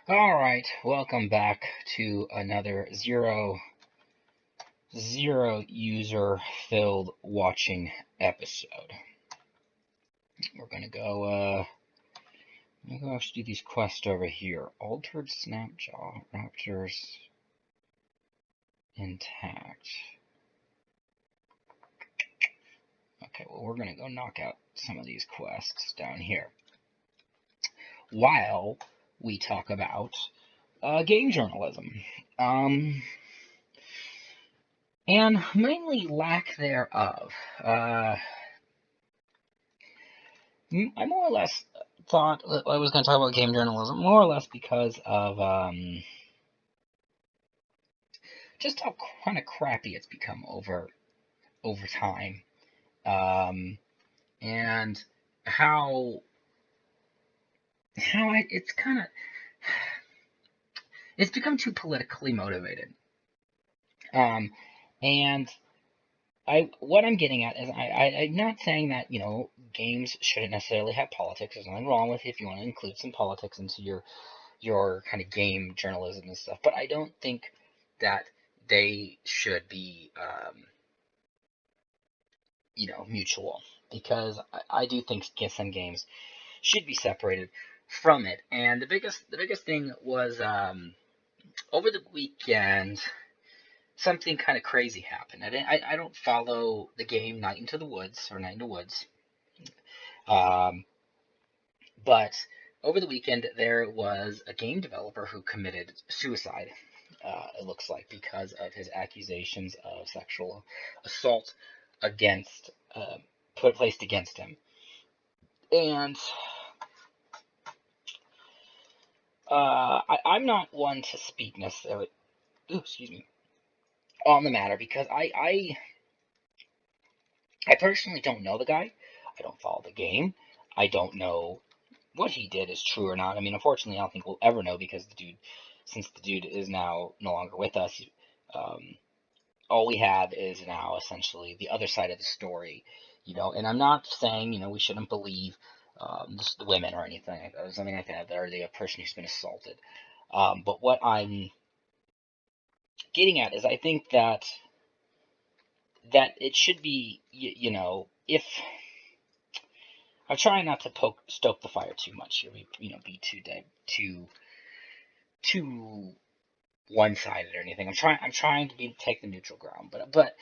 Alright, welcome back to another zero user filled watching episode. We're gonna go actually do these quests over here. Altered Snapjaw, Raptors intact. Okay, well we're gonna go knock out some of these quests down here. While we talk about game journalism. And mainly lack thereof. I more or less thought I was going to talk about game journalism, more or less because of just how kind of crappy it's become over time, and how it's kind of it's become too politically motivated. Um, and what I'm getting at is I'm not saying that games shouldn't necessarily have politics. There's nothing wrong with it if you want to include some politics into your kind of game journalism and stuff. But I don't think that they should be mutual, because I do think some games should be separated from it. And the biggest thing was over the weekend something kind of crazy happened. I don't follow the game Night into the Woods or Night into Woods. Um, but over the weekend, there was a game developer who committed suicide, it looks like, because of his accusations of sexual assault against, placed against him. And I'm not one to speak necessarily, excuse me, on the matter, because I personally don't know the guy. I don't follow the game. I don't know what he did is true or not. I mean, unfortunately, I don't think we'll ever know, because since the dude is now no longer with us, um, all we have is now essentially the other side of the story, And I'm not saying we shouldn't believe just the women or anything like that, or something like that, or the person who's been assaulted. But what I'm getting at is I think that it should be, if I'm trying not to stoke the fire too much here, be too one-sided or anything. I'm trying to take the neutral ground, but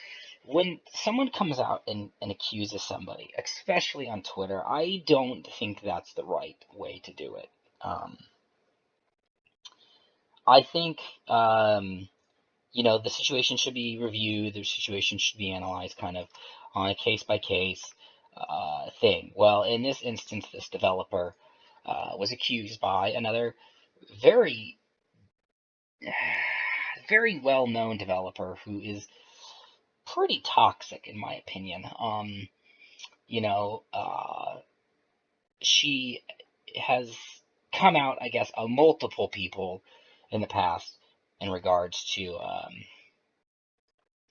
when someone comes out and accuses somebody, especially on Twitter, I don't think that's the right way to do it. Um, I think the situation should be reviewed. The situation should be analyzed kind of on a case by case thing. Well, in this instance, this developer was accused by another very very well known developer who is pretty toxic in my opinion. You know, uh, she has come out, I guess, of multiple people in the past in regards to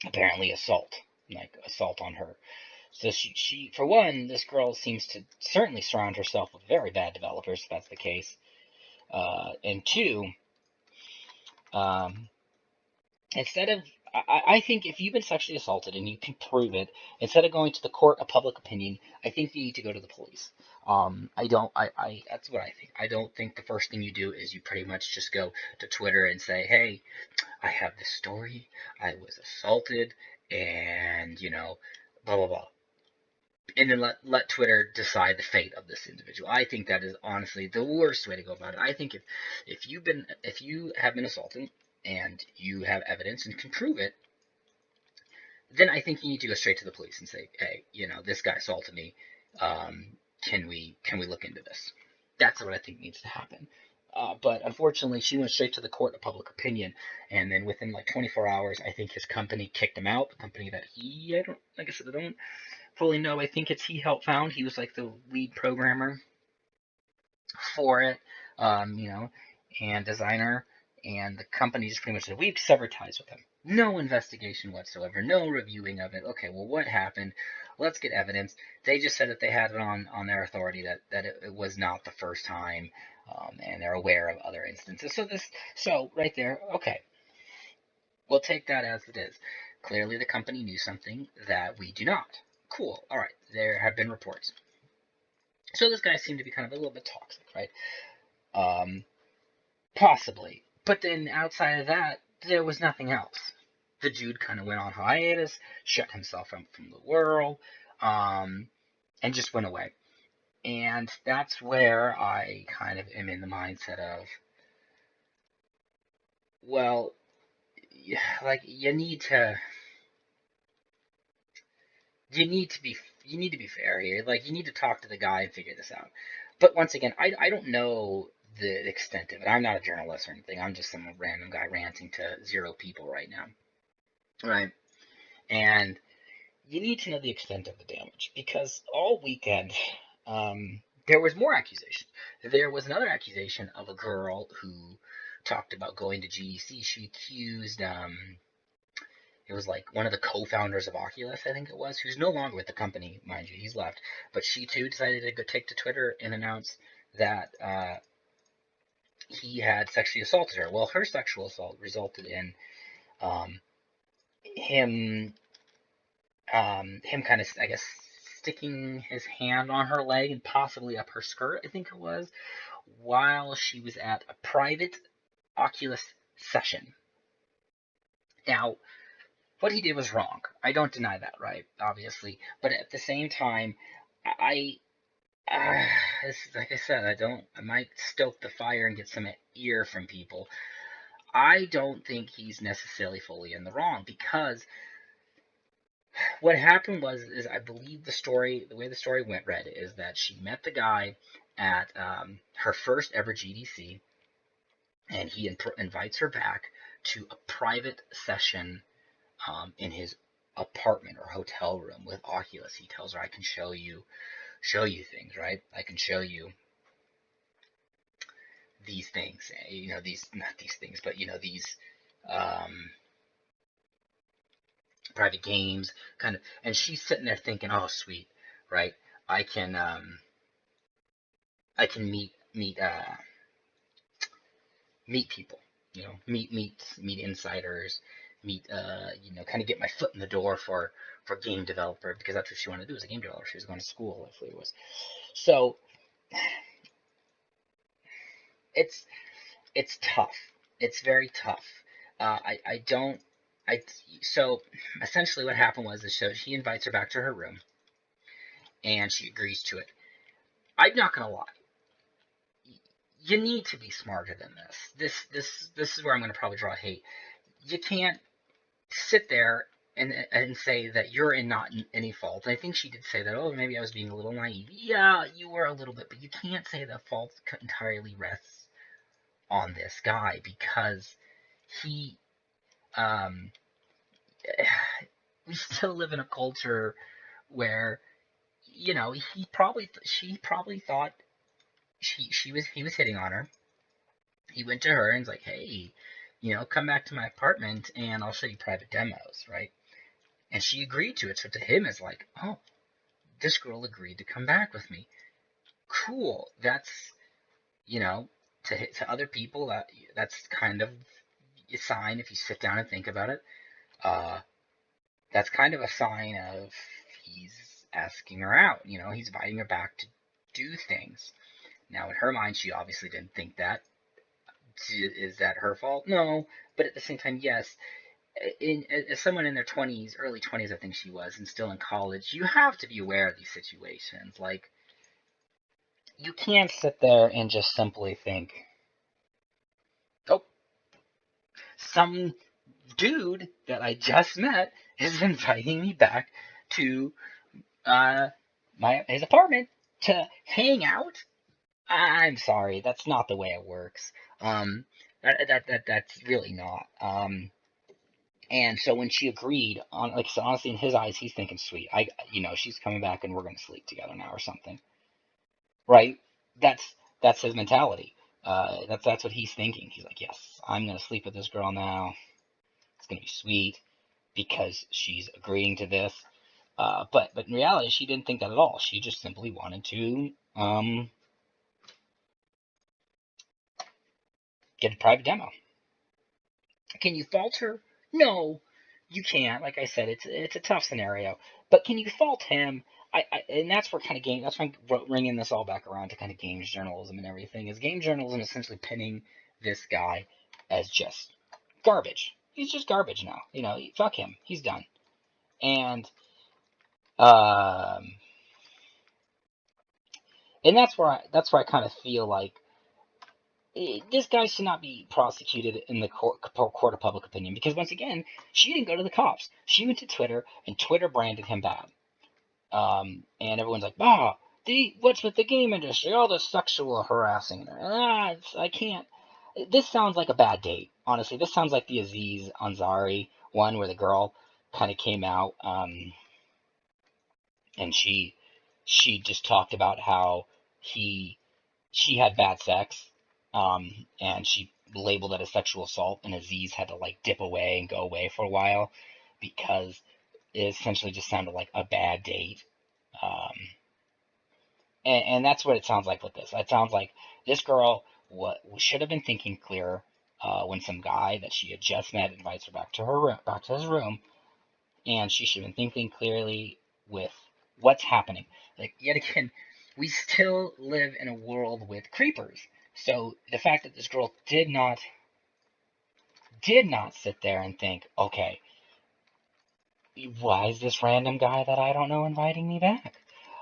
apparently assault on her. So she, for one, this girl seems to certainly surround herself with very bad developers, if that's the case. And two, um, instead of I think if you've been sexually assaulted and you can prove it, instead of going to the court of public opinion, I think you need to go to the police. I don't. That's what I think. I don't think the first thing you do is you pretty much just go to Twitter and say, "Hey, I have this story. I was assaulted, and blah blah blah," and then let Twitter decide the fate of this individual. I think that is honestly the worst way to go about it. I think if you have been assaulted and you have evidence and can prove it, then I think you need to go straight to the police and say, hey, this guy assaulted me. Can we look into this? That's what I think needs to happen. But unfortunately, she went straight to the court of public opinion, and then within like 24 hours, I think his company kicked him out. The company that I don't, like I said, I don't fully know. I think he helped found. He was like the lead programmer for it, and designer. And the company just pretty much said, we've severed ties with him. No investigation whatsoever, no reviewing of it. Okay, well, what happened? let's get evidence. They just said that they had it on their authority that it was not the first time, and they're aware of other instances. So right there, okay, we'll take that as it is. Clearly, the company knew something that we do not. Cool. All right. There have been reports. So this guy seemed to be kind of a little bit toxic, right? Um, Possibly. But then outside of that, there was nothing else. The dude kind of went on hiatus, shut himself out from the world, um, and just went away. And that's where I kind of am in the mindset of, well, like you need to be you need to be fair here. Like you need to talk to the guy and figure this out. But once again, I don't know the extent of it. I'm not a journalist or anything. I'm just some random guy ranting to zero people right now. Right. And you need to know the extent of the damage because all weekend there was more accusation. There was another accusation of a girl who talked about going to GDC. She accused it was like one of the co-founders of Oculus, I think it was, who's no longer with the company, mind you, he's left. But she too decided to go take to Twitter and announce that he had sexually assaulted her. Well, her sexual assault resulted in um, him him kind of, I guess, sticking his hand on her leg and possibly up her skirt, I think it was, while she was at a private Oculus session. Now, what he did was wrong. I don't deny that, right? Obviously, but at the same time, I, uh, like I said, I might stoke the fire and get some ear from people. I don't think he's necessarily fully in the wrong because what happened is I believe the way the story read is that she met the guy at her first ever GDC, and he invites her back to a private session in his apartment or hotel room with Oculus. He tells her, "I can show you things, right? I can show you these things, these not these things, but these um, private games, kind of." And she's sitting there thinking, "Oh, sweet, right? I can um, I can meet people, meet insiders, meet kind of get my foot in the door for game developer because that's what she wanted to do as a game developer. She was going to school, if it was. So it's it's tough. It's very tough. I don't. I so essentially what happened was so he invites her back to her room and she agrees to it. I'm not gonna lie. You need to be smarter than this. This is where I'm gonna probably draw hate. You can't sit there and say that you're in not any fault. I think she did say that. Oh, maybe I was being a little naive. Yeah, you were a little bit, but you can't say the fault entirely rests on this guy because he um we still live in a culture where she probably thought he was hitting on her. He went to her and was like, hey, come back to my apartment and I'll show you private demos, right? And she agreed to it. So to him, it's like, oh, this girl agreed to come back with me. Cool. That's, you know, to other people, that's kind of a sign if you sit down and think about it. Uh, that's kind of a sign of he's asking her out. He's inviting her back to do things. Now, in her mind, she obviously didn't think that. Is that her fault? No. But at the same time, yes. As someone in their 20s, early 20s, I think she was, and still in college, you have to be aware of these situations. Like, you can't sit there and just simply think, oh, some dude that I just met is inviting me back to his apartment to hang out. I'm sorry, that's not the way it works. Um, that's really not. And so when she agreed on, like, so honestly, in his eyes, he's thinking, sweet, she's coming back and we're gonna sleep together now or something, right? That's his mentality. That's what he's thinking. He's like, yes, I'm gonna sleep with this girl now. It's gonna be sweet because she's agreeing to this. But in reality, she didn't think that at all. She just simply wanted to get a private demo. Can you fault her? No, you can't. Like I said, it's a tough scenario. But can you fault him? And that's where kind of game. That's why I'm bringing this all back around to kind of games journalism and everything. Is game journalism essentially pinning this guy as just garbage? He's just garbage now. You know, fuck him. He's done. And um, and that's where I kind of feel like this guy should not be prosecuted in the court of public opinion because once again, she didn't go to the cops. She went to Twitter, and Twitter branded him bad. And everyone's like, "Ah, what's with the game industry? All this sexual harassing." I can't. This sounds like a bad date. Honestly, this sounds like the Aziz Ansari one where the girl kind of came out, and she just talked about how he she had bad sex, and she labeled it a sexual assault, and Aziz had to like dip away and go away for a while because it essentially just sounded like a bad date. Um, and that's what it sounds like with this. It sounds like this girl should have been thinking clearer when some guy that she had just met invites her back to her room, back to his room, and she should have been thinking clearly with what's happening. Like yet again, we still live in a world with creepers. So the fact that this girl did not sit there and think, okay, why is this random guy that I don't know inviting me back?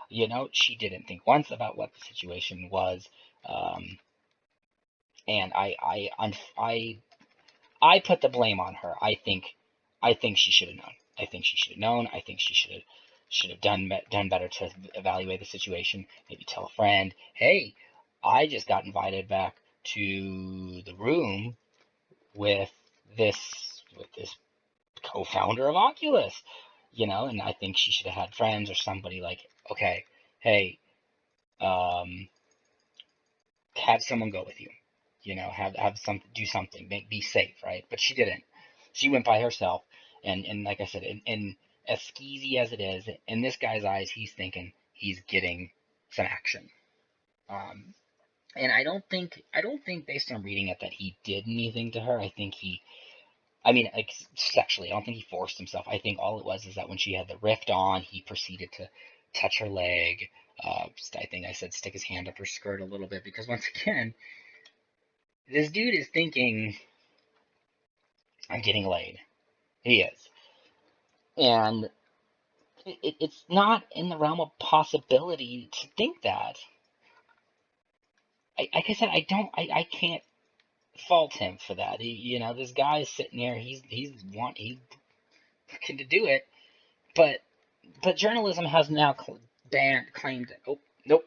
You know, she didn't think once about what the situation was, um, and I put the blame on her. I think she should have known. I think she should have known. I think she should have done better to evaluate the situation. Maybe tell a friend, hey, I just got invited back to the room with this co-founder of Oculus, and I think she should have had friends or somebody like, okay, hey, um, have someone go with you, have some do something, be safe, right? But she didn't. She went by herself, and like I said, and as skeezy as it is, in this guy's eyes, he's thinking he's getting some action. Um, and I don't think based on reading it that he did anything to her. I mean, like sexually, I don't think he forced himself. I think all it was is that when she had the rift on, he proceeded to touch her leg. I think I said stick his hand up her skirt a little bit because once again, this dude is thinking I'm getting laid. He is, and it's not in the realm of possibility to think that. Like I said, I can't fault him for that. This guy is sitting there. He's looking to do it, but journalism has now claimed that, oh, nope,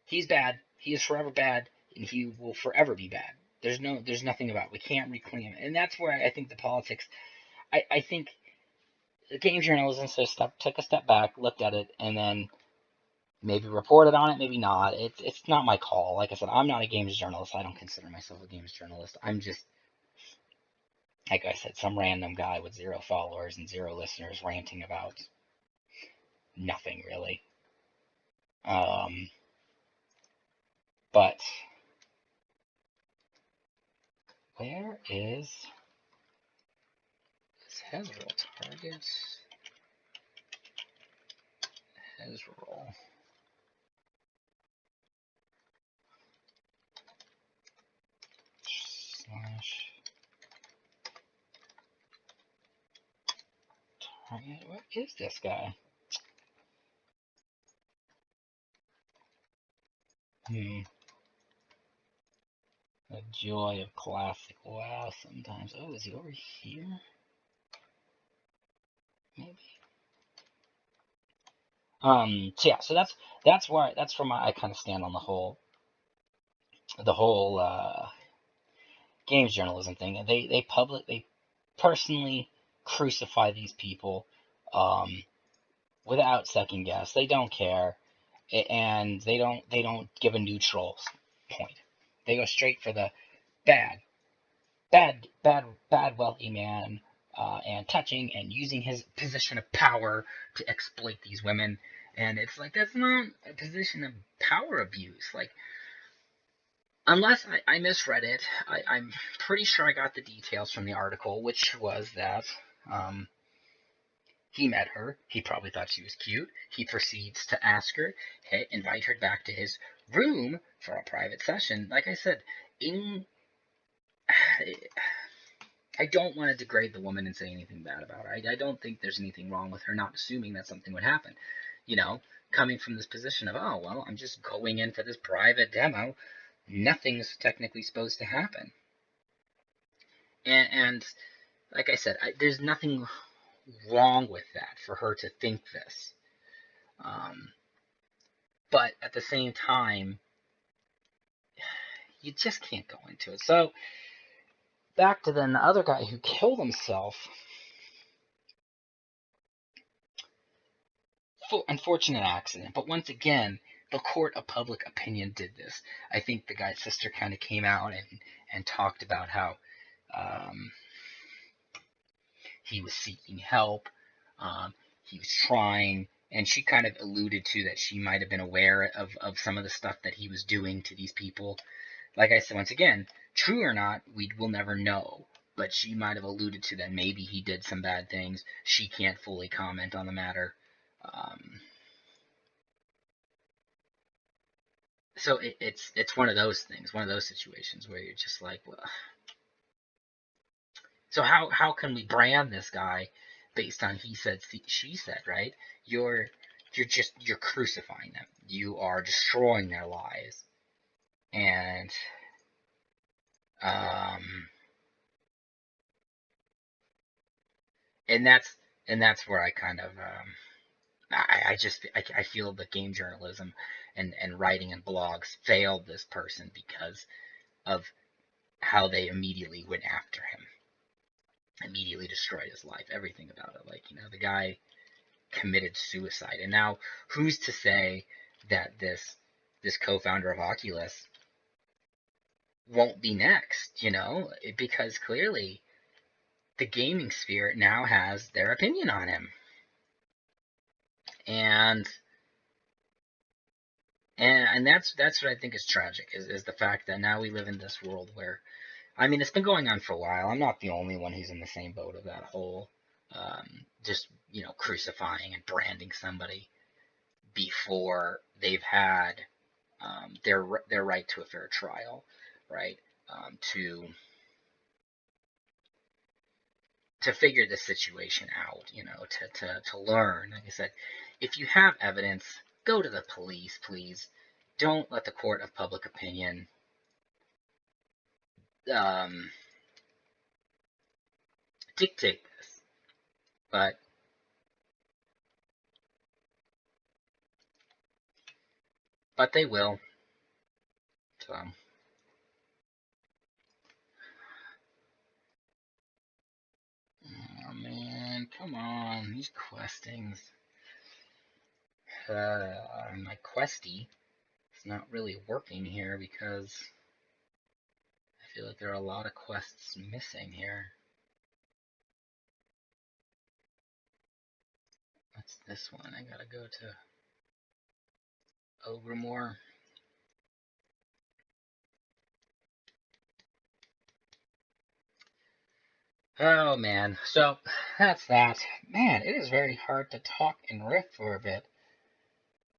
he's bad. He is forever bad, and he will forever be bad. There's nothing about it. We can't reclaim it, and that's where I think the politics. I think the game journalism took a step back, looked at it, and then maybe reported on it, maybe not. It's not my call. Like I said, I'm not a games journalist. I don't consider myself a games journalist. I'm just, like I said, some random guy with 0 followers and 0 listeners ranting about nothing really. Um, but where is Hezrol targets? Hezrol slash target. What is this guy? The joy of classic WoW sometimes. Oh, is he over here? Maybe. So yeah, so that's where I kind of stand on the whole games journalism thing. And they personally crucify these people, um, without second guess. They don't care, and they don't give a neutral point. They go straight for the bad, bad, bad, bad wealthy man and touching and using his position of power to exploit these women. And it's like, that's not a position of power abuse. Like, unless I misread it, I'm pretty sure I got the details from the article, which was that um, he met her. He probably thought she was cute. He proceeds to ask her, hey, invite her back to his room for a private session. Like I said, in I don't want to degrade the woman and say anything bad about her. I don't think there's anything wrong with her not assuming that something would happen. You know, coming from this position of, oh, well, I'm just going in for this private demo. Nothing's technically supposed to happen. And like I said, there's nothing wrong with that for her to think this. Um, but at the same time, you just can't go into it. So back to then the other guy who killed himself. Unfortunate accident, but once again, the court of public opinion did this. I think the guy's sister kind of came out and talked about how um, he was seeking help, he was trying, and she kind of alluded to that she might have been aware of some of the stuff that he was doing to these people. Like I said, once again, true or not, we will never know. But she might have alluded to that maybe he did some bad things. She can't fully comment on the matter. Um, so it's one of those things, one of those situations where you're just like, well, so how can we brand this guy based on he said she said, right? You're you're crucifying them. You are destroying their lives, and um and that's where I kind of I feel that game journalism and writing and blogs failed this person because of how they immediately went after him, immediately destroyed his life, everything about it. Like, the guy committed suicide, and now who's to say that this co-founder of Oculus won't be next? Because clearly the gaming sphere now has their opinion on him, and that's what I think is tragic is the fact that now we live in this world where, I mean, it's been going on for a while. I'm not the only one who's in the same boat of that whole just crucifying and branding somebody before they've had their right to a fair trial, right? To figure the situation out, to learn. Like I said, if you have evidence, go to the police, please. Don't let the court of public opinion um, dictate this. But they will. So, oh man, come on, these questings. My questy is not really working here because I feel like there are a lot of quests missing here. What's this one? I gotta go to Overmore. Oh man, so that's that. Man, it is very hard to talk and riff for a bit.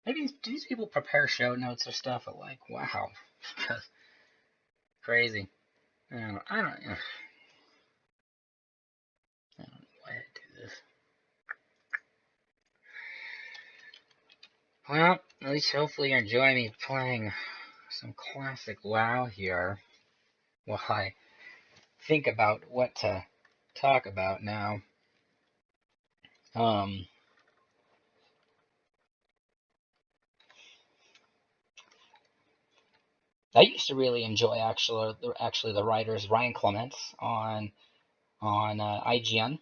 Maybe these people prepare show notes or stuff? Like, wow, crazy. I don't know why I do this. Well, at least hopefully you're enjoying me playing some classic WoW here while I think about what to talk about now. Um, I used to really enjoy actually the writers Ryan Clements on IGN.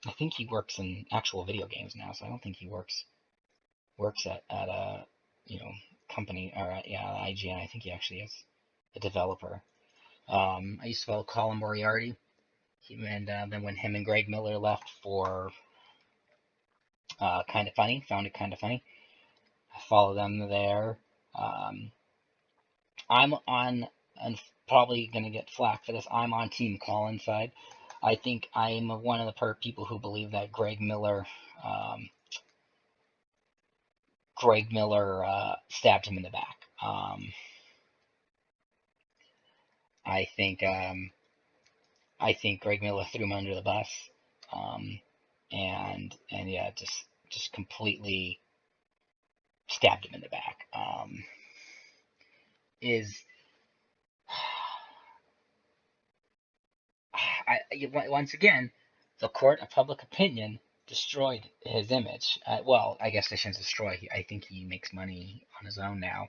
I think he works in actual video games now, so I don't think he works at a company or IGN. I think he actually is a developer. I used to follow Colin Moriarty. And then when him and Greg Miller left for Kind of Funny, found it kind of funny. I follow them there. Um, I'm on, and probably gonna get flack for this. I'm on Team Colin side. I think I'm one of the people who believe that um, Greg Miller stabbed him in the back. I think I think Greg Miller threw him under the bus, um, and yeah, just completely stabbed him in the back. Is Once again, the court of public opinion destroyed his image. Well, I guess they shouldn't destroy. I think he makes money on his own now,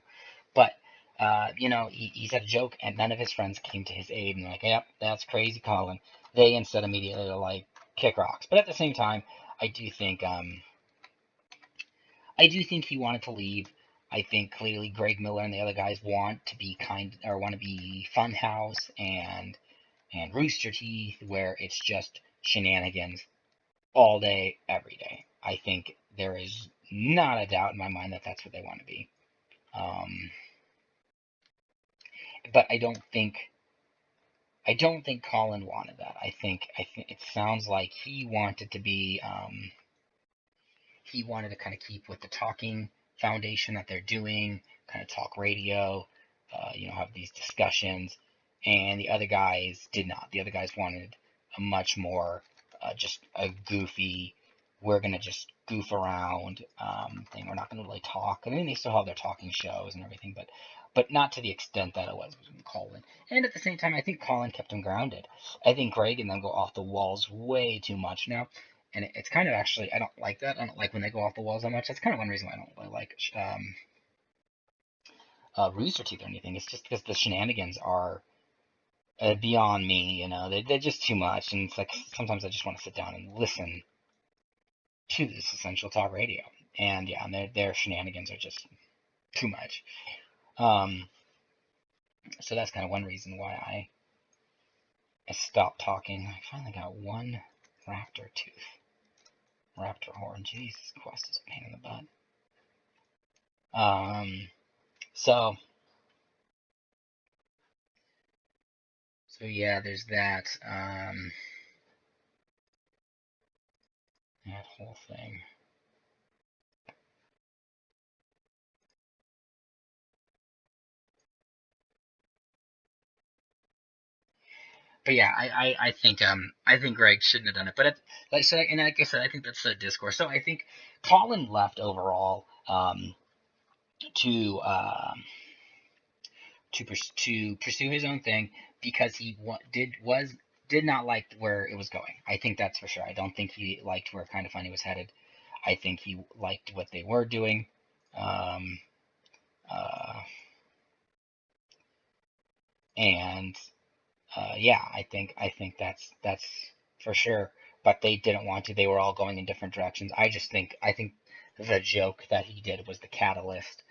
but he said a joke, and none of his friends came to his aid and like, yep, that's crazy, Colin. They instead immediately like kick rocks. But at the same time, I do think I do think he wanted to leave. I think clearly Greg Miller and the other guys want to be want to be Funhouse and Rooster Teeth, where it's just shenanigans all day, every day. I think there is not a doubt in my mind that that's what they want to be. Um, but I don't think Colin wanted that. I think it sounds like he wanted to kind of keep with the talking foundation that they're doing, kind of talk radio, have these discussions, and the other guys did not. The other guys wanted a much more just a goofy, we're gonna just goof around thing. We're not gonna really talk. I mean, they still have their talking shows and everything, but not to the extent that it was with Colin. And at the same time, I think Colin kept him grounded. I think Greg and them go off the walls way too much now, and it's kind of actually I don't like that. I don't like when they go off the walls that much. That's kind of one reason why I don't really like Rooster Teeth or anything. It's just because the shenanigans are beyond me. They're just too much, and it's like sometimes I just want to sit down and listen to this essential talk radio. And yeah, and their shenanigans are just too much. Um, so that's kind of one reason why I stopped talking. I finally got one raptor tooth, raptor horn. Jesus, Quest is a pain in the butt. So yeah, there's that. That whole thing. But yeah, I think Greg shouldn't have done it. But like I said, I think that's the discourse. So I think Colin left overall to to pursue his own thing because he did not like where it was going. I think that's for sure. I don't think he liked where Kind of Funny was headed. I think he liked what they were doing. Um, uh, and Yeah, I think that's for sure. But they didn't want to. They were all going in different directions. I think the joke that he did was the catalyst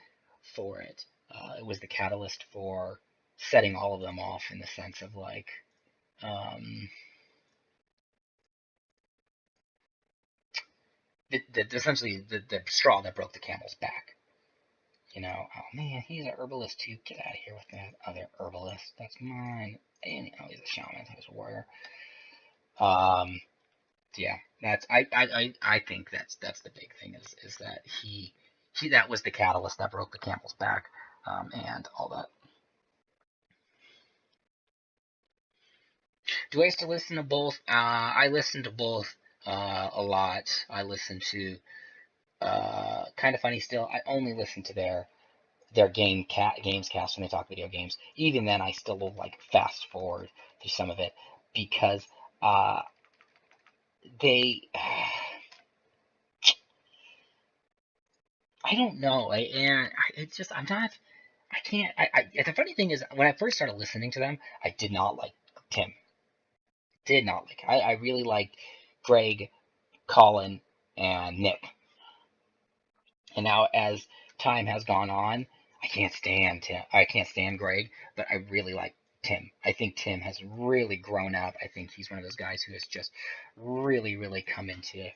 for it. It was the catalyst for setting all of them off in the sense of like um, essentially the straw that broke the camel's back. Oh man, he's an herbalist too. Get out of here with that other herbalist. That's mine. And he's a shaman. He's a warrior. Um, yeah, I think that's the big thing is that he that was the catalyst that broke the camel's back, and all that. Do I still listen to both? I listen to both a lot. I listen to Kind of Funny still. I only listen to their games cast when they talk video games. Even then, I still will like fast forward through some of it because uh, they. I don't know, and it's just I'm not. I can't. The funny thing is, when I first started listening to them, I did not like Tim. Did not like. I really liked Greg, Colin, and Nick. And now, as time has gone on, I can't stand Tim. I can't stand Greg, but I really like Tim. I think Tim has really grown up. I think he's one of those guys who has just really, really come into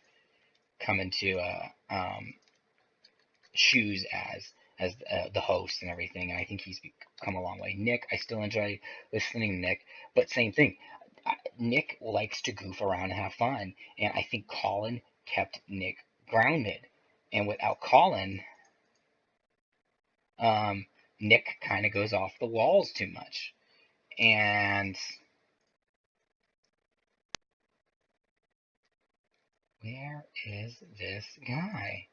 shoes as the host and everything. And I think he's come a long way. Nick, I still enjoy listening to Nick, but same thing. Nick likes to goof around and have fun, and I think Colin kept Nick grounded. And without Colin, um, Nick kind of goes off the walls too much. And where is this guy?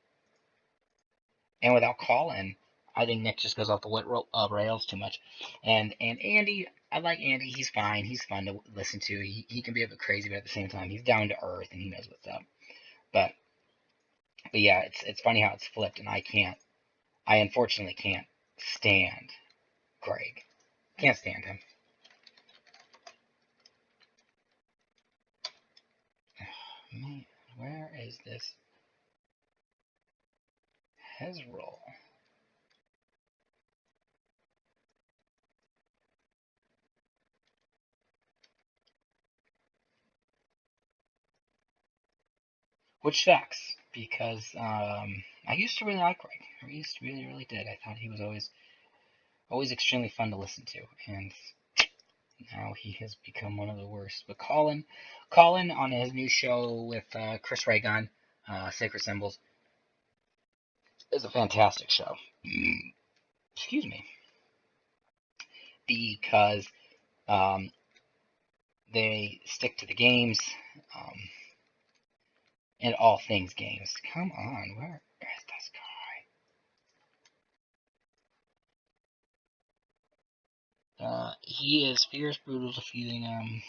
And without Colin, I think Nick just goes off the rails too much. And Andy, I like Andy. He's fine. He's fun to listen to. He can be a bit crazy, but at the same time, he's down to earth and he knows what's up. But but yeah, it's funny how it's flipped, and I unfortunately can't stand Greg. Can't stand him. Man, where is this Hezrol? Which sucks because I used to really like Greg. I used to really did. I thought he was always extremely fun to listen to, and now he has become one of the worst. But Colin on his new show with Chris Ray Gun, Sacred Symbols, is a fantastic show. Excuse me, because um, they stick to the games and all things games. Come on, where is this guy? He is fierce, brutal, defeating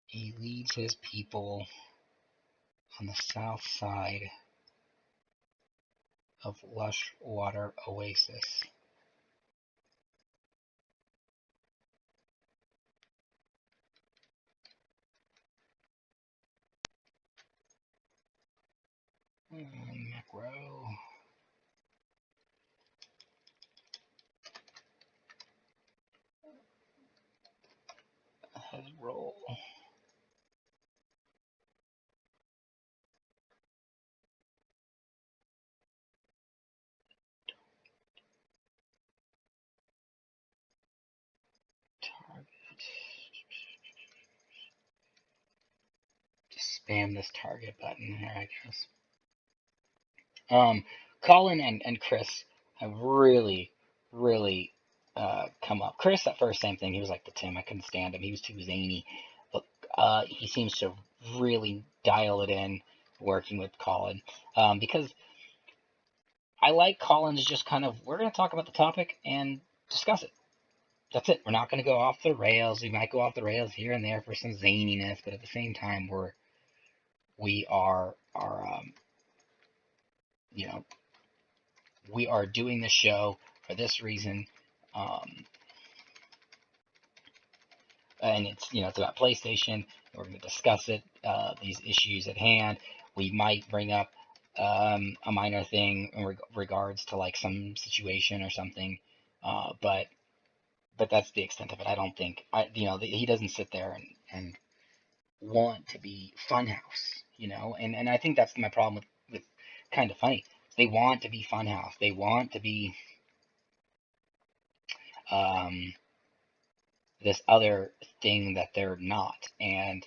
He leads his people on the south side of lush water oasis. Macro. Roll. Target. Just spam this target button here, I guess. Colin and Chris have really come up. Chris at first, same thing. He was like the Tim. I couldn't stand him. He was too zany. But he seems to really dial it in working with Colin. Because I like Colin's just kind of, we're going to talk about the topic and discuss it. That's it. We're not going to go off the rails. We might go off the rails here and there for some zaniness, but at the same time, we are you know we are doing the show for this reason, um, and it's about PlayStation. We're going to discuss it, these issues at hand. We might bring up a minor thing in regards to like some situation or something, but that's the extent of it. I don't think he doesn't sit there and want to be Funhouse, and I think that's my problem with kind of funny. They want to be Funhouse. They want to be um, this other thing that they're not, and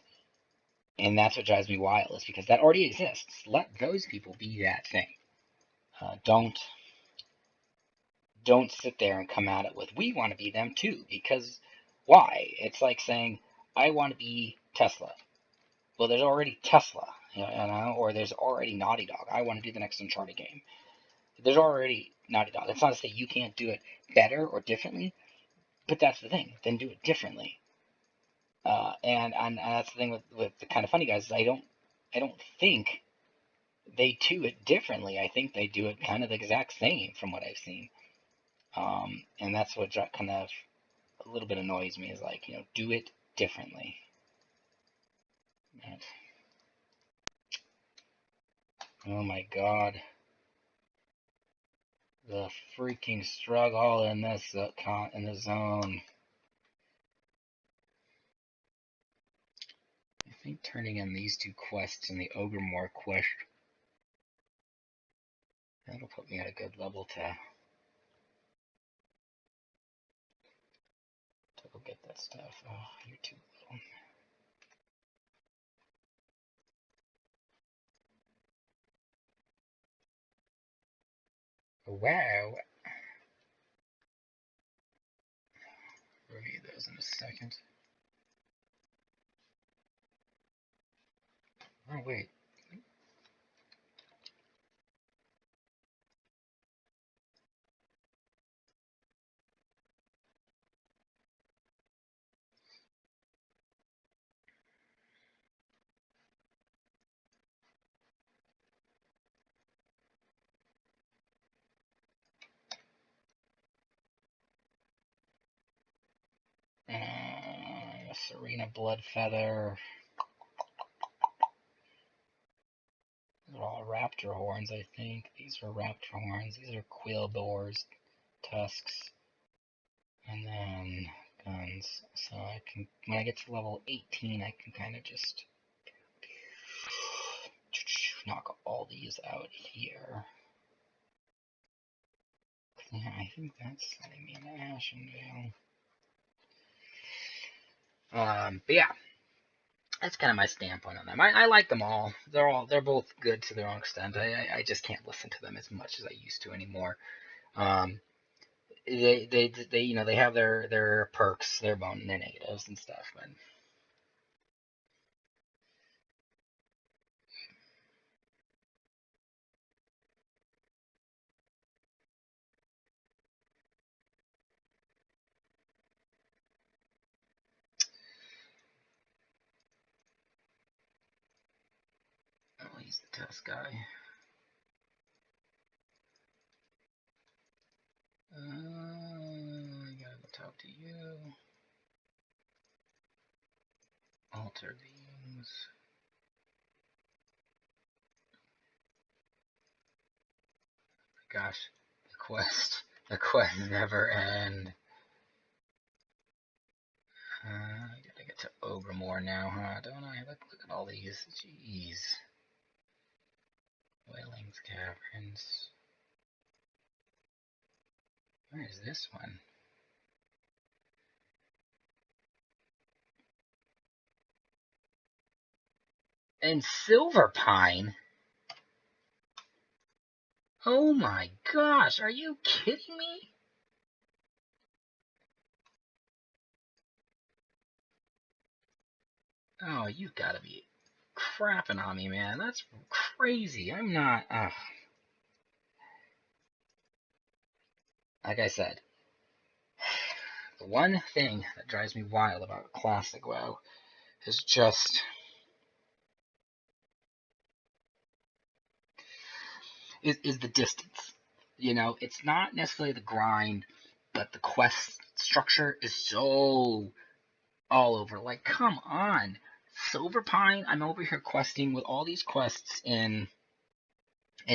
that's what drives me wild. Is because that already exists. Let those people be that thing. Don't sit there and come at it with we want to be them too, because why? It's like saying I want to be Tesla. Well, there's already Tesla, or there's already Naughty Dog. I want to do the next Uncharted game. There's already Naughty Dog. That's not to say you can't do it better or differently, but that's the thing. Then do it differently. And that's the thing with the kind of funny guys. Is I don't think they do it differently. I think they do it kind of the exact same from what I've seen. And that's what kind of a little bit annoys me is like, do it differently. Oh my God. the freaking struggle in this in the zone. I think turning in these two quests and the Ogremore quest, that'll put me at a good level to go get that stuff. Oh, you're too little. Wow. Review those in a second. Oh, wait. Serena Bloodfeather. These are all raptor horns, I think. These are raptor horns. These are quillboars, tusks, and then guns. So I can, when I get to level 18, I can kind of just knock all these out here. Yeah, I think that's letting me in Ashendale. But yeah, that's kind of my standpoint on them. I like them all. They're both good to their own extent. I just can't listen to them as much as I used to anymore. They you know, they have their perks, their negatives and stuff, but oh, he's the test guy. I gotta go talk to you. Alter beings. Gosh, the quest never end. I gotta get to Ogremore now, huh? Don't I? Look at all these. Jeez. Whaling's Caverns. Where is this one? And Silverpine? Oh my gosh, are you kidding me? Oh, you gotta be crapping on me, man. That's crazy. I'm not. Like I said, the one thing that drives me wild about Classic WoW is just is the distance. You know, it's not necessarily the grind, but the quest structure is so all over. Like, come on, Silverpine. I'm over here questing with all these quests in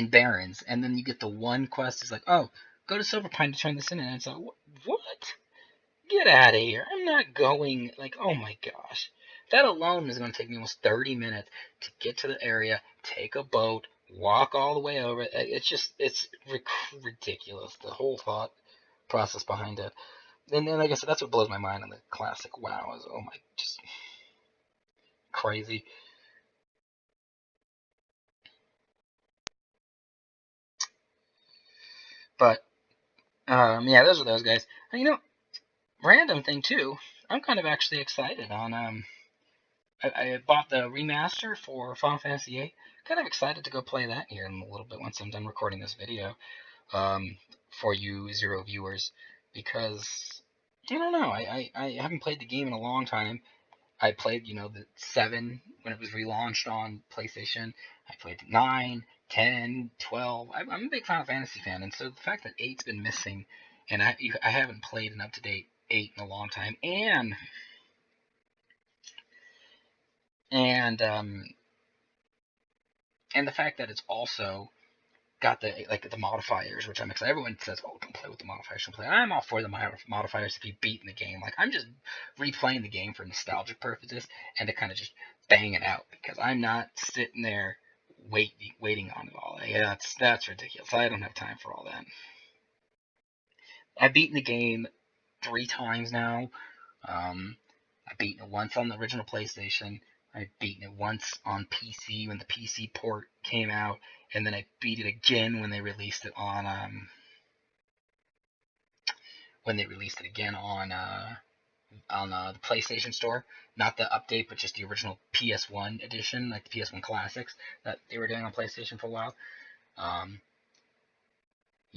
Barrens, and then you get the one quest. It's like, oh, go to Silverpine to turn this in, and it's like, what? Get out of here! I'm not going. Like, oh my gosh, that alone is going to take me almost 30 minutes to get to the area, take a boat, walk all the way over. It's ridiculous. The whole thought process behind it. And then, like I said, that's what blows my mind on the Classic WoW is, oh my, just crazy. But yeah, those are those guys. And, you know, random thing too. I'm kind of actually excited on I bought the remaster for Final Fantasy VIII. Kind of excited to go play that here in a little bit once I'm done recording this video for you zero viewers, because I don't know. I haven't played the game in a long time. I played, you know, the 7 when it was relaunched on PlayStation. I played 9, 10, 12. I'm a big Final Fantasy fan, and so the fact that 8's been missing, and I haven't played an up-to-date 8 in a long time, and the fact that it's also got the modifiers, which I'm excited. Everyone says, "Oh, don't play with the modifiers, don't play." I'm all for the modifiers if you beat in the game. Like I'm just replaying the game for nostalgic purposes and to kind of just bang it out because I'm not sitting there waiting on it all. Yeah, that's ridiculous. I don't have time for all that. I've beaten the game 3 times now. I've beaten it once on the original PlayStation. I've beaten it once on PC when the PC port came out, and then I beat it again when they released it on the PlayStation Store. Not the update, but just the original PS1 edition, like the PS1 classics that they were doing on PlayStation for a while. Um,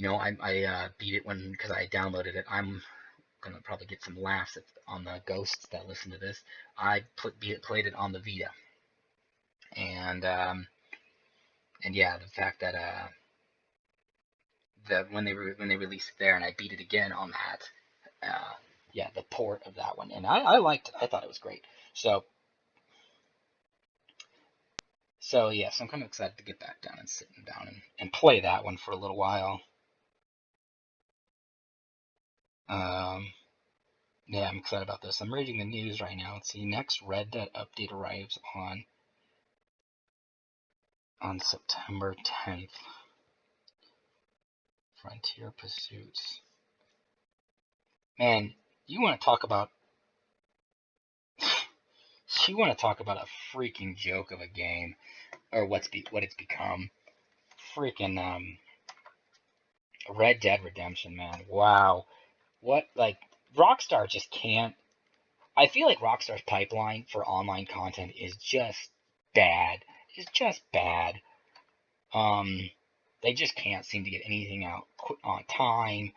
I beat it because I downloaded it. I'm gonna probably get some laughs on the ghosts that listen to this. I played it on the Vita, and yeah, the fact that when they released it there, and I beat it again on that, yeah, the port of that one, and I liked it. I thought it was great. So yes, I'm kind of excited to get back down and sitting down and play that one for a little while. Um, yeah, I'm excited about this. I'm reading the news right now. Let's see, next Red Dead update arrives on September 10th. Frontier Pursuits. Man, you want to talk about a freaking joke of a game, or what it's become. Freaking Red Dead Redemption, man. Wow. What, like, Rockstar just can't. I feel like Rockstar's pipeline for online content is just bad. It's just bad. Um, they just can't seem to get anything out on time.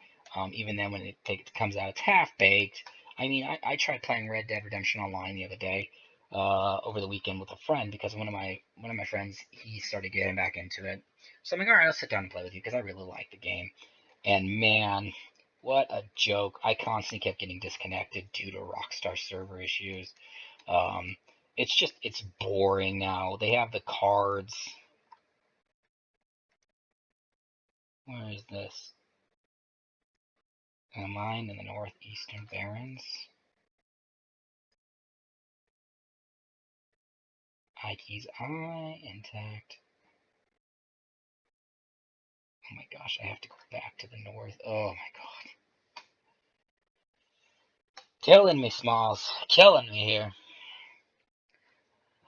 Even then, when it comes out, it's half baked. I mean, I tried playing Red Dead Redemption Online the other day, over the weekend with a friend because one of my friends, he started getting back into it. So I'm like, all right, I'll sit down and play with you because I really like the game. And man, what a joke! I constantly kept getting disconnected due to Rockstar server issues. Um, it's boring now. They have the cards. Where is this? A mine in the northeastern Barrens. Ike's Eye intact. Oh my gosh, I have to go back to the north. Oh my god. Killing me, Smalls. Killing me here.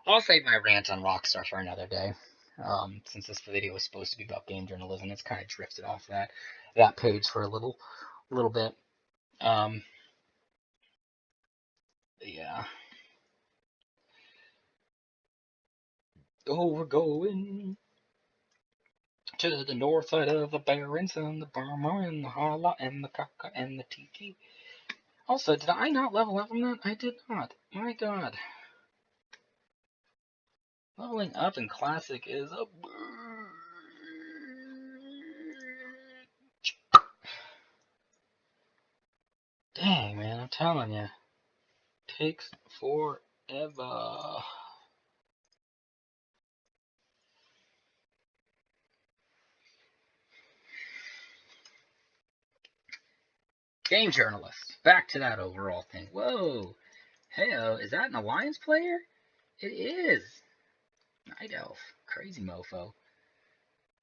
I'll save my rant on Rockstar for another day. Since this video was supposed to be about game journalism, it's kind of drifted off that page for a little bit. Yeah. Oh, we're going to the north side of the Barrens and the Burma and the Hala and the Kaka and the Tiki. Also, did I not level up from that? I did not. My god. Leveling up in Classic is a dang, man, I'm telling you. Takes forever. Game journalist. Back to that overall thing. Whoa. Heyo, is that an Alliance player? It is. Night Elf. Crazy mofo.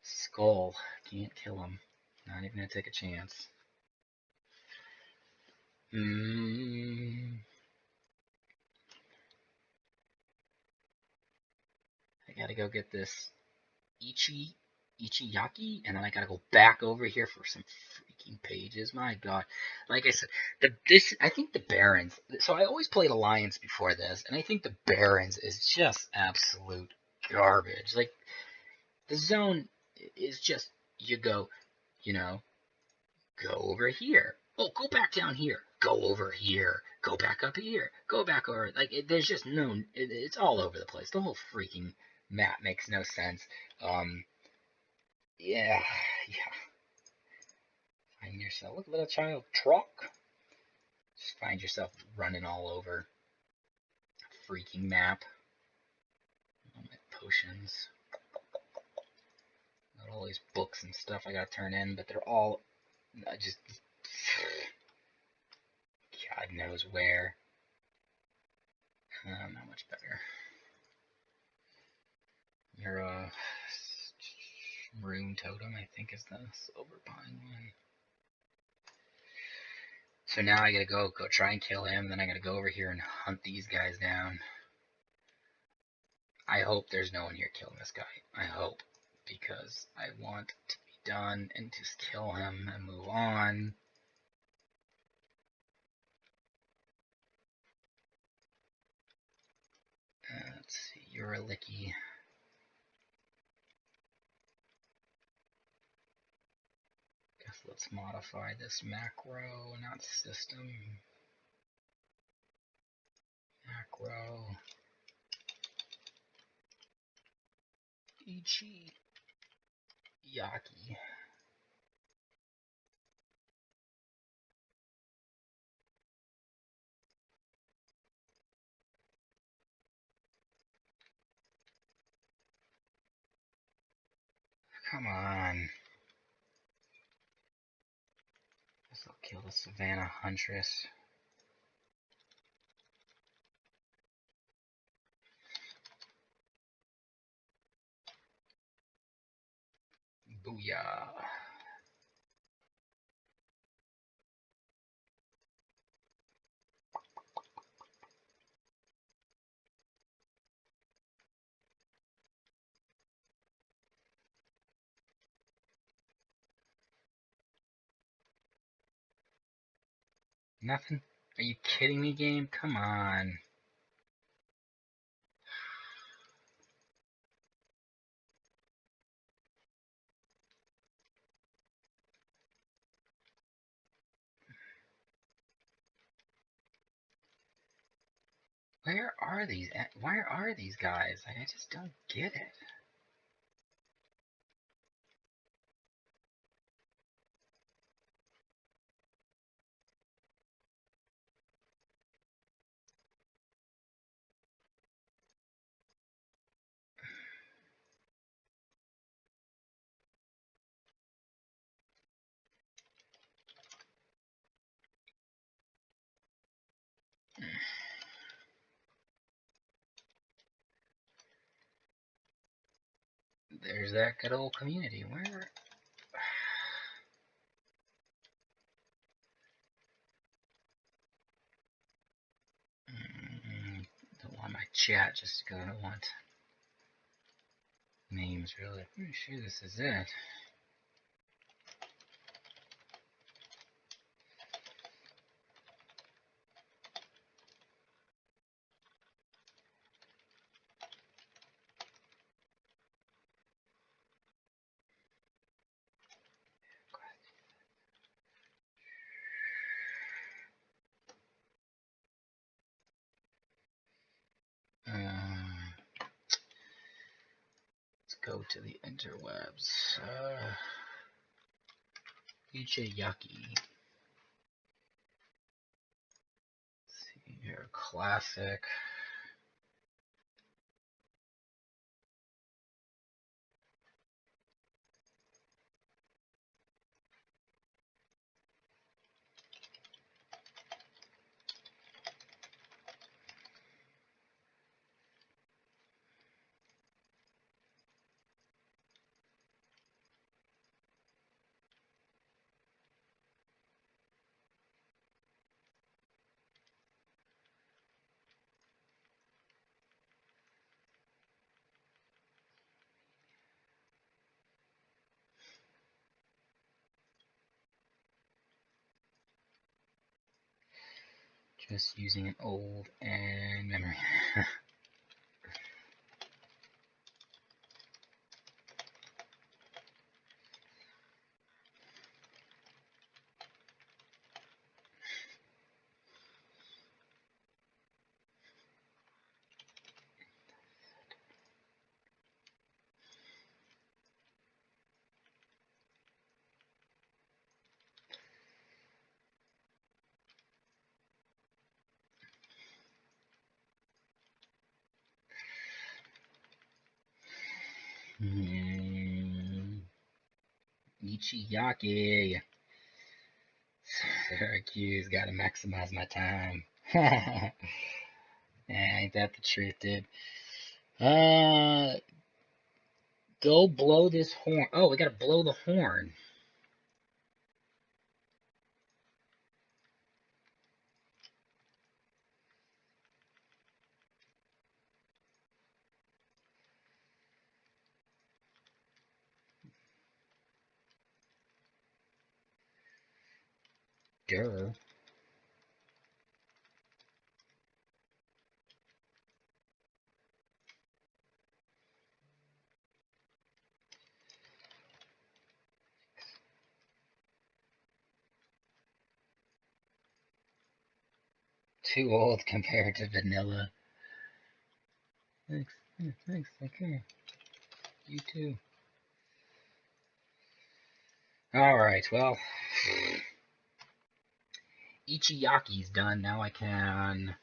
Skull. Can't kill him. Not even gonna take a chance. I gotta go get this Ichiyaki, and then I gotta go back over here for some freaking pages. My god. Like I said, I think the Barrens, so I always played Alliance before this, and I think the Barrens is just absolute garbage. Like, the zone is just, you go, you know, go over here. Oh, go back down here. Go over here. Go back up here. Go back over. Like, there's just it's all over the place. The whole freaking map makes no sense. Um, yeah, yeah. Find yourself, look, little child, truck. Just find yourself running all over a freaking map. Oh, my potions. all these books and stuff I gotta turn in, but they're all just God knows where. Not much better. Your Rune Totem, I think, is the Silver Pine one. So now I gotta go try and kill him, then I gotta go over here and hunt these guys down. I hope there's no one here killing this guy. I hope. Because I want to be done and just kill him and move on. Let's see, you're a licky. Guess let's modify this macro, not system. Macro. Ichi. Yaki. Come on. Guess I'll kill the Savannah Huntress. Booyah. Nothing? Are you kidding me, game? Come on. Where are these? Where are these guys? I just don't get it. There's that good old community. Where? Don't want my chat just because I don't want names, really. Pretty sure this is it. Let's go to the interwebs. Ichiyaki. Let's see here. Classic. Just using an old and memory. Ichiyaki. Syracuse, gotta maximize my time. Ain't that the truth, dude? Uh, go blow this horn. Oh, we gotta blow the horn. Durr. Too old compared to vanilla. Thanks. Thanks. Okay. You too. Alright, well. Ichiyaki's done. Now I can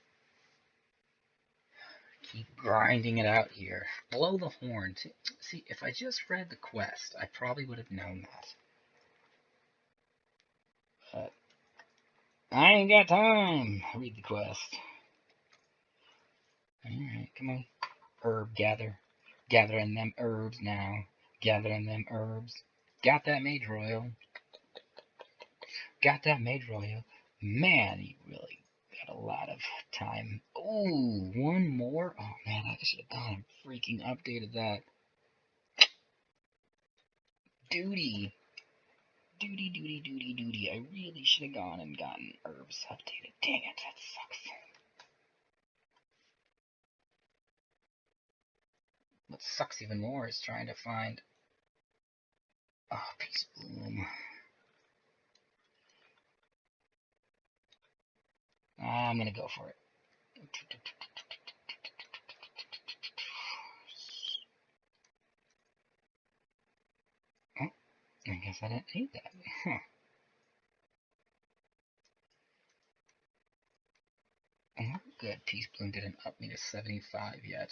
keep grinding it out here. Blow the horn. See, if I just read the quest, I probably would have known that. But I ain't got time. Read the quest. Alright, come on. Herb gather. Gathering them herbs now. Gathering them herbs. Got that mage royal. Got that mage royal. Man, you really got a lot of time. Ooh, one more? Oh man, I should have gone and freaking updated that. Duty. Duty. I really should have gone and gotten herbs updated. Dang it, that sucks. What sucks even more is trying to find... Oh, Peace Bloom. I'm gonna go for it. Oh, I guess I didn't need that. Huh. Oh, good. Peace Bloom didn't up me to 75 yet.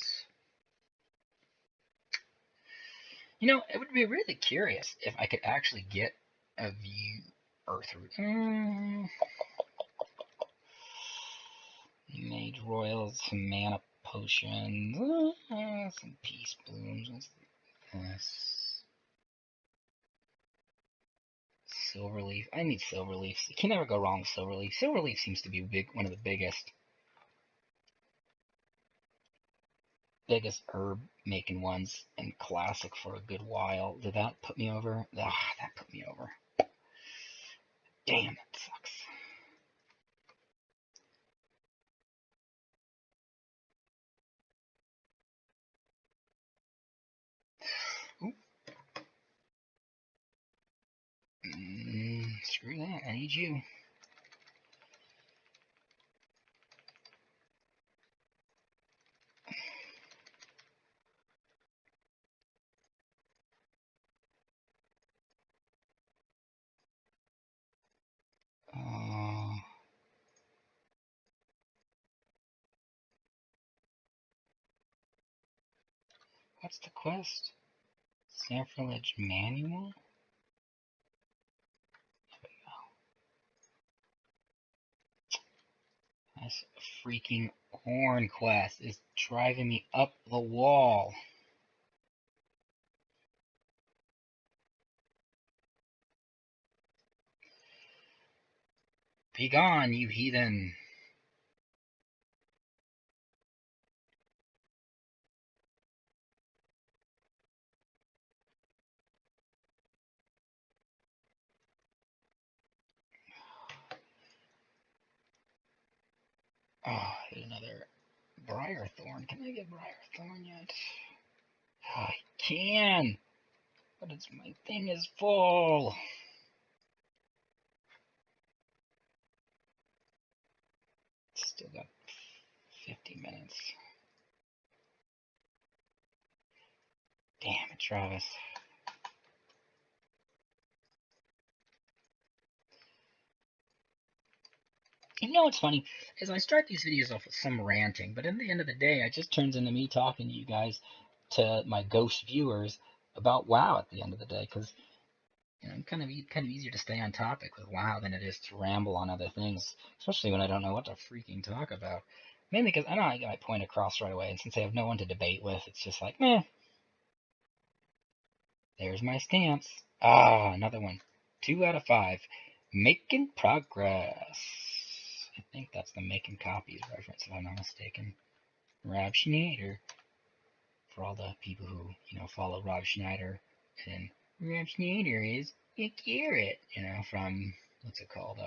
You know, it would be really curious if I could actually get a view Earthroot. Mage Royals, some mana potions, some Peace Blooms. What's this? Silverleaf. I need Silverleaf. You can never go wrong with Silverleaf. Silverleaf seems to be one of the biggest herb making ones in Classic for a good while. Did that put me over? Ah, that put me over. Damn, that sucks. Screw that. I need you. What's the quest? Sacrilege Manual? This freaking horn quest is driving me up the wall. Be gone, you heathen. Oh, there's another Briarthorn. Can I get Briarthorn yet? Oh, I can, but my thing is full. Still got 50 minutes. Damn it, Travis. You know what's funny is I start these videos off with some ranting, but at the end of the day, it just turns into me talking to you guys, to my ghost viewers, about WoW at the end of the day, because kind of easier to stay on topic with WoW than it is to ramble on other things, especially when I don't know what to freaking talk about. Mainly because I know I get my point across right away, and since I have no one to debate with, it's just like, meh, there's my stance. Ah, another one. 2 out of 5. Making progress. I think that's the making copies reference, if I'm not mistaken. Rob Schneider. For all the people who, follow Rob Schneider. And Rob Schneider is a carrot, from, what's it called?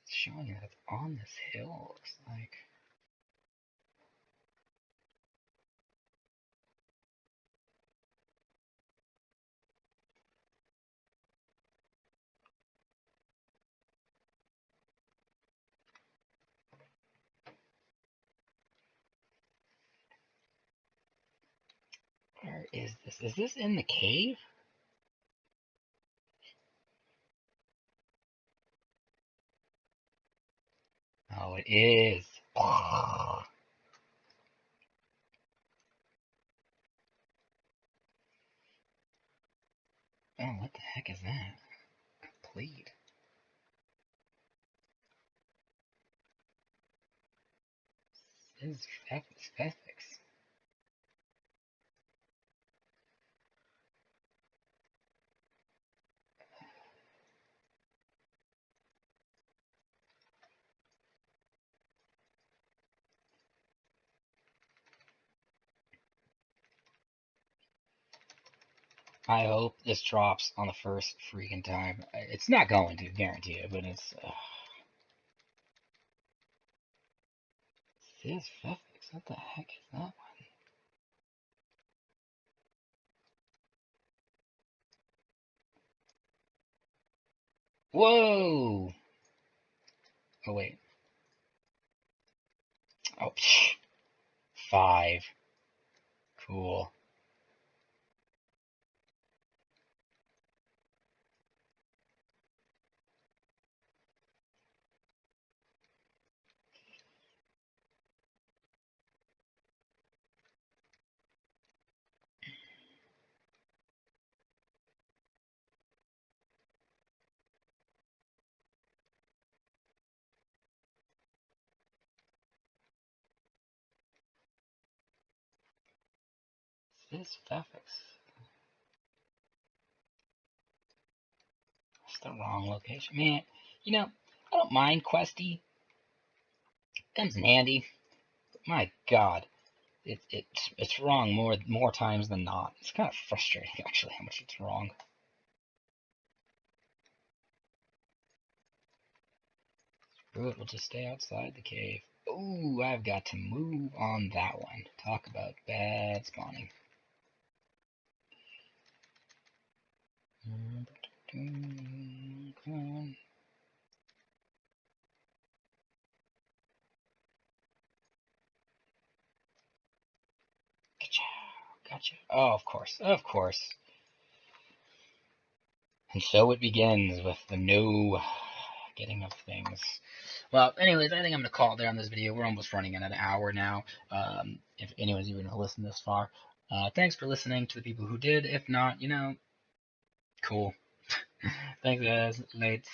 It's showing that it's on this hill, looks like. Where is this? Is this in the cave? Oh, it is. Oh, what the heck is that? Complete. This is physics. I hope this drops on the first freaking time. It's not going to, guarantee it, but it's. This physics. What the heck is that one? Whoa! Oh, wait. Oh, 5. Cool. This physics. That's the wrong location. Man, I don't mind Questy. Comes in handy. But my God. It's wrong more times than not. It's kind of frustrating, actually, how much it's wrong. Screw it, we'll just stay outside the cave. Ooh, I've got to move on that one. Talk about bad spawning. Come on. Gotcha. Oh, of course. Of course. And so it begins with the no getting of things. Well, anyways, I think I'm going to call it there on this video. We're almost running in an hour now. If anyone's even going to listen this far. Thanks for listening to the people who did. If not, cool. Thanks, guys. Late.